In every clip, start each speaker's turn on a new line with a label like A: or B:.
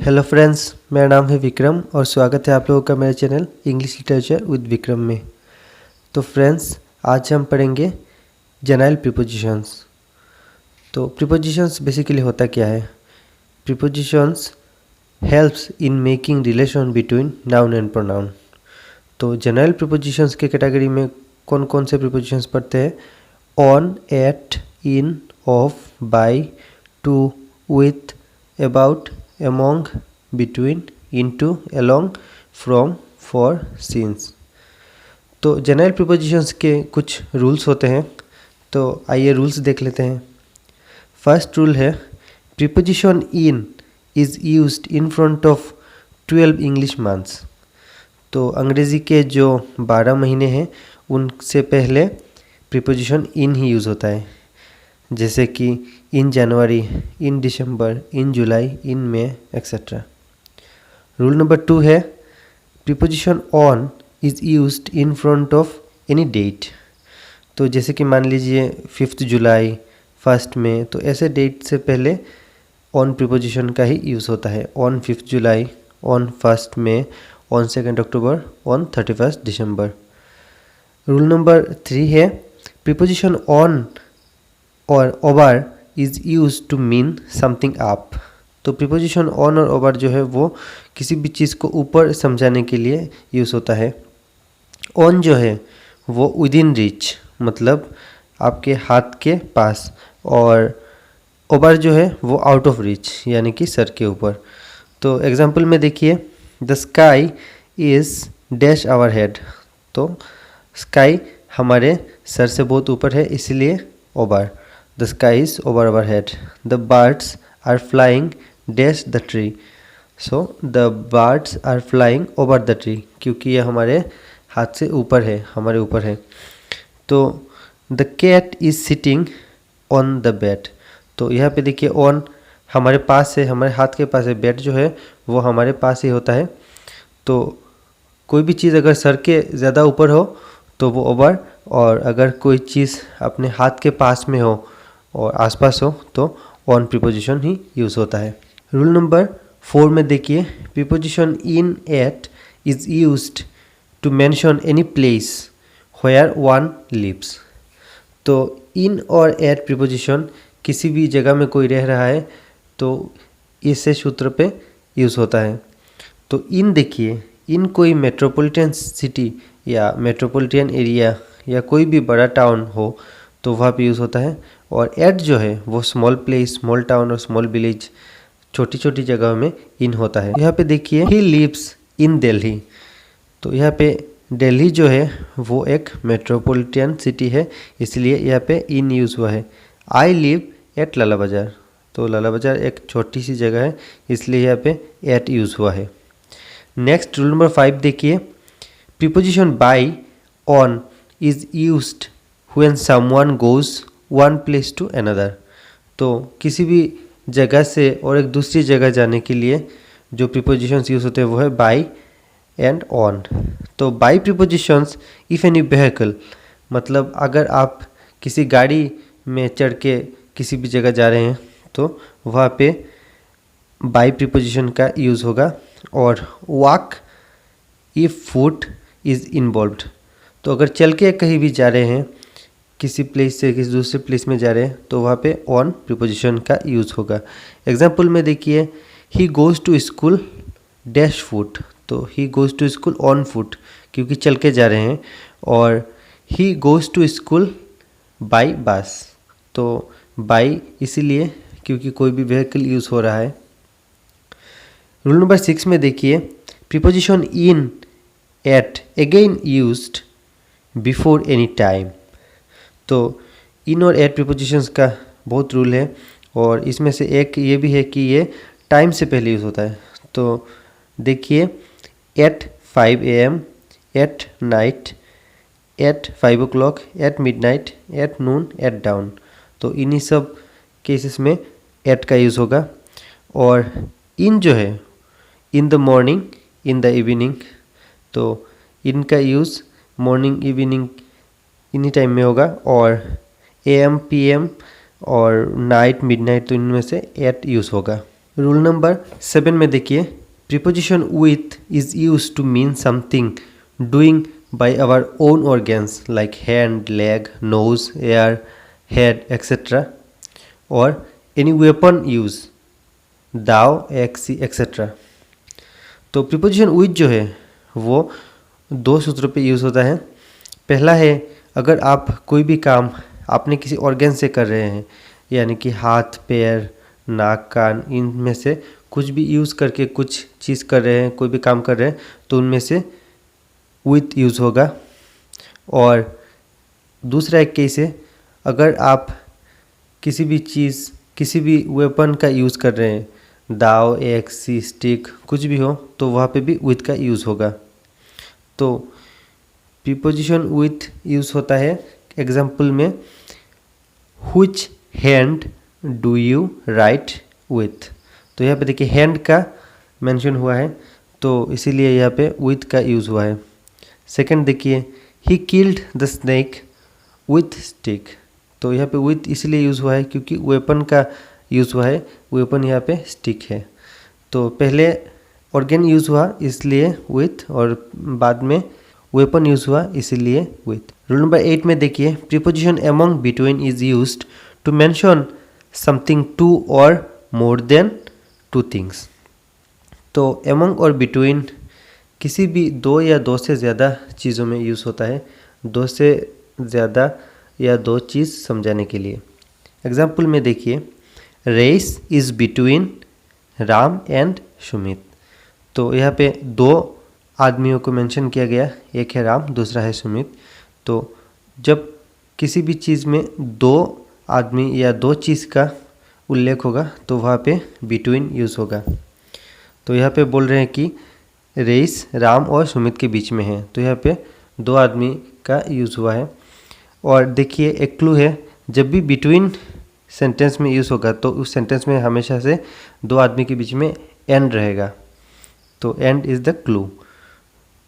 A: Hello friends, मेरा नाम है विक्रम और स्वागत है आप लोगों का मेरे channel English literature with Vikram में। तो फ्रेंड्स, आज हम पढ़ेंगे जेनाइल प्रीपोजिशंस। तो प्रीपोजिशंस बेसिकली होता क्या है? Prepositions helps in making relation between noun and pronoun. तो जेनाइल प्रीपोजिशंस के कैटेगरी में कौन कौन से प्रीपोजिशंस पढ़ते हैं? On, at, in, of, by, to, with, about, among, between, into, along, from, for, since। तो जेनरल प्रीपोजिशंस के कुछ रूल्स होते हैं, तो आइए रूल्स देख लेते हैं। फर्स्ट रूल है preposition in is used in front of 12 English months. तो अंग्रेज़ी के जो 12 महीने हैं उनसे पहले प्रीपोजिशन इन ही यूज़ होता है, जैसे कि in January, in December, in July, in May etcetera. Rule number 2 है preposition on is used in front of any date. तो जैसे कि मान लीजिए 5 जुलाई, 1 मई, तो ऐसे डेट से पहले ऑन प्रीपोजिशन का ही यूज़ होता है। On 5 July, on 1 May, on 2 October, on 31 December. Rule number 3 है प्रीपोजिशन ऑन और over is use to mean something up. तो प्रीपोजिशन ऑन और ओवर जो है वो किसी भी चीज़ को ऊपर समझाने के लिए यूज़ होता है। ऑन जो है वो विद इन रीच, मतलब आपके हाथ के पास, और ओवर जो है वो आउट ऑफ रीच, यानी कि सर के ऊपर। तो एग्जांपल में देखिए, the sky is dash our head. तो स्काई हमारे सर से बहुत ऊपर है, इसलिए over. The sky is over our head. The birds are flying dash the tree. So the birds are flying over the tree, क्योंकि ये हमारे हाथ से ऊपर है, हमारे ऊपर है। तो the cat is sitting on the bed। तो यहाँ पे देखिए on हमारे पास है, हमारे हाथ के पास है, बेड जो है वो हमारे पास ही होता है। तो कोई भी चीज़ अगर सर के ज़्यादा ऊपर हो तो वो ओवर, और अगर कोई चीज़ अपने हाथ के पास में हो और आसपास हो तो ऑन प्रीपोजिशन ही यूज़ होता है। रूल नंबर 4 में देखिए, preposition in, at is used to mention any place where one lives. तो इन और एट प्रीपोजिशन किसी भी जगह में कोई रह रहा है तो इससे सूत्र पे यूज़ होता है। तो इन देखिए, इन कोई मेट्रोपॉलिटन सिटी या मेट्रोपॉलिटन एरिया या कोई भी बड़ा टाउन हो तो वहाँ पे यूज़ होता है। और एट जो है वो स्मॉल प्लेस, स्मॉल टाउन और स्मॉल विलेज, छोटी छोटी जगह में इन होता है। यहाँ पे देखिए, ही लिव्स इन दिल्ली। तो यहाँ पे दिल्ली जो है वो एक मेट्रोपॉलिटन सिटी है, इसलिए यहाँ पे इन यूज़ हुआ है। आई लिव एट लाला बाज़ार। तो लाला बाज़ार एक छोटी सी जगह है, इसलिए यहाँ पे एट यूज़ हुआ है। नेक्स्ट रूल नंबर 5 देखिए, preposition by on is used when someone goes one place to another. तो किसी भी जगह से और एक दूसरी जगह जाने के लिए जो प्रीपोजिशंस यूज़ होते हैं वो है बाय एंड ऑन। तो by prepositions if any vehicle, मतलब अगर आप किसी गाड़ी में चढ़ के किसी भी जगह जा रहे हैं तो वहाँ पे बाय प्रीपोजिशन का यूज़ होगा। और walk if foot is involved. तो अगर चल के कहीं भी जा रहे हैं, किसी प्लेस से किसी दूसरे प्लेस में जा रहे हैं तो वहाँ पे ऑन प्रीपोजिशन का यूज़ होगा। एग्जाम्पल में देखिए, he goes to school dash foot. तो he goes to school on foot, क्योंकि चल के जा रहे हैं, और he goes to school by bus. तो बाय इसीलिए क्योंकि कोई भी व्हीकल यूज़ हो रहा है। रूल नंबर 6 में देखिए, preposition in, at again used before any time. तो इन और एट प्रीपोजिशंस का बहुत रूल है, और इसमें से एक ये भी है कि ये टाइम से पहले यूज़ होता है। तो देखिए, at 5 AM, at night, at 5 o'clock, at midnight, at noon, at dawn. तो इन्हीं सब केसेस में एट का यूज़ होगा। और इन जो है, in the morning, in the evening. तो इनका यूज़ मॉर्निंग, इवनिंग इन्हीं टाइम में होगा। और AM, PM और नाइट, मिडनाइट, तो इनमें से एट यूज़ होगा। रूल नंबर 7 में देखिए, preposition with is use to mean something doing by our own organs like hand, leg, nose, ear, head etcetera, और एनी वेपन यूज, दाव, एक्सी एक्सेट्रा। तो प्रीपोजिशन विथ जो है वो 2 सूत्रों पे यूज़ होता है। पहला है, अगर आप कोई भी काम अपने किसी ऑर्गन से कर रहे हैं, यानी कि हाथ, पैर, नाक, कान, इनमें से कुछ भी यूज़ करके कुछ चीज़ कर रहे हैं, कोई भी काम कर रहे हैं, तो उनमें से विथ यूज़ होगा। और दूसरा एक केस है, अगर आप किसी भी चीज़, किसी भी वेपन का यूज़ कर रहे हैं, दाव, एक्सी, स्टिक, कुछ भी हो, तो वहाँ पे भी विथ का यूज़ होगा। तो प्रीपोजिशन विथ यूज़ होता है एग्जाम्पल में, which hand do you right with. तो यहाँ पे देखिए हैंड का मेंशन हुआ है, तो इसीलिए यहाँ पे विथ का यूज़ हुआ है। सेकंड देखिए, he killed the snake with stick. तो यहाँ पे विथ इसलिए यूज़ हुआ है क्योंकि वेपन का यूज़ हुआ है, वेपन यहाँ पे स्टिक है। तो पहले ऑर्गन यूज़ हुआ इसलिए विथ, और बाद में वेपन यूज़ हुआ इसीलिए विथ। रूल नंबर 8 में देखिए, preposition among, between is used to mention something two और मोर देन 2 थिंग्स। तो अमंग और बिटवीन किसी भी 2 या 2 से ज़्यादा चीज़ों में यूज़ होता है, 2 से ज़्यादा या 2 चीज़ समझाने के लिए। एग्जाम्पल में देखिए, race is between Ram and Sumit. तो यहाँ पे 2 आदमियों को मेंशन किया गया, एक है राम, दूसरा है सुमित। तो जब किसी भी चीज़ में 2 आदमी या 2 चीज़ का उल्लेख होगा तो वहाँ पे बिटवीन यूज़ होगा। तो यहाँ पे बोल रहे हैं कि रेस राम और सुमित के बीच में है, तो यहाँ पे 2 आदमी का यूज़ हुआ है। और देखिए एक क्लू है, जब भी बिटवीन सेंटेंस में यूज़ होगा तो उस सेंटेंस में हमेशा से 2 आदमी के बीच में एंड रहेगा, तो end is the clue.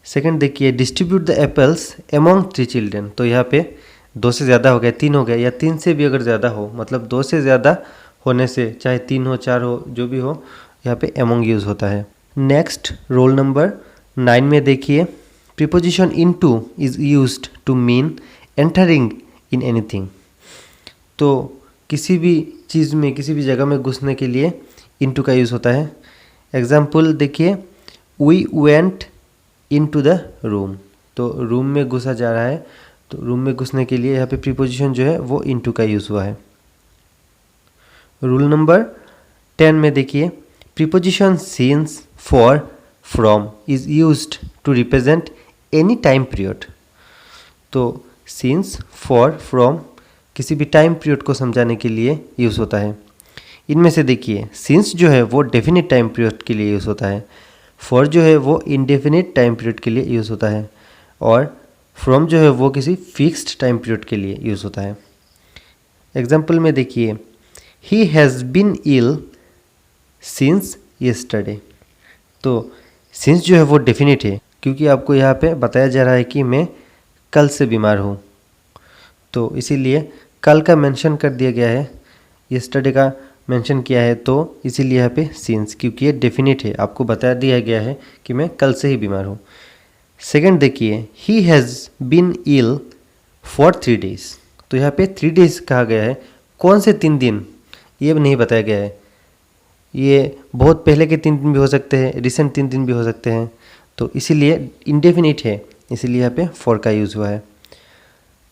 A: Second देखिए, distribute the apples among 3 children. तो यहाँ पे 2 से ज़्यादा हो गया, 3 हो गया, या 3 से भी अगर ज़्यादा हो, मतलब 2 से ज़्यादा होने से, चाहे 3 हो, 4 हो, जो भी हो, यहाँ पे एमोंग यूज़ होता है। नेक्स्ट रोल नंबर 9 में देखिए, preposition into is used to mean entering in anything. तो किसी भी चीज़ में, किसी भी जगह में घुसने के लिए इनटू का यूज़ होता है। एग्जाम्पल देखिए, we went into the room. तो रूम में घुसा जा रहा है, तो रूम में घुसने के लिए यहाँ पे प्रीपोजिशन जो है वो इनटू का यूज़ हुआ है। रूल नंबर 10 में देखिए, preposition since, for, from is used to represent any time period. तो सिंस, फॉर, फ्रॉम किसी भी टाइम पीरियड को समझाने के लिए यूज़ होता है। इनमें से देखिए, सिंस जो है वो डेफिनिट टाइम पीरियड के लिए यूज़ होता है, फॉर जो है वो इंडेफिनिट टाइम पीरियड के लिए यूज़ होता है, और फ्रॉम जो है वो किसी फिक्स्ड टाइम पीरियड के लिए यूज़ होता है। एग्जाम्पल में देखिए, he has been ill since yesterday. तो सिंस जो है वो डेफिनिट है क्योंकि आपको यहाँ पे बताया जा रहा है कि मैं कल से बीमार हूँ, तो इसीलिए कल का मेंशन कर दिया गया है, येस्टरडे का मेंशन किया है, तो इसीलिए यहाँ पे सिंस, क्योंकि ये डेफिनिट है, आपको बता दिया गया है कि मैं कल से ही बीमार हूँ। सेकंड देखिए, he has been ill for 3 days। तो यहाँ पे 3 days कहा गया है, कौन से 3 दिन ये नहीं बताया गया है। ये बहुत पहले के 3 दिन भी हो सकते हैं, रिसेंट 3 दिन भी हो सकते हैं, तो इसीलिए इंडेफिनिट है, इसीलिए यहाँ पे फॉर का यूज़ हुआ है।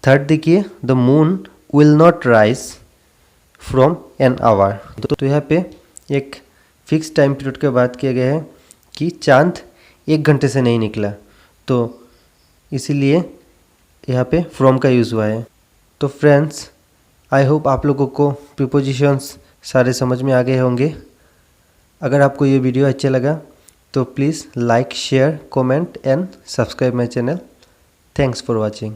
A: थर्ड देखिए, the moon will not rise from an hour. तो यहाँ पे एक फिक्स टाइम पीरियड के बात किया गया है कि चांद 1 घंटे से नहीं निकला, तो इसीलिए यहाँ पे फ्रॉम का यूज़ हुआ है। तो फ्रेंड्स, आई होप आप लोगों को प्रीपोजिशंस सारे समझ में आ गए होंगे। अगर आपको ये वीडियो अच्छा लगा तो please like, share, comment and subscribe my channel. Thanks for watching.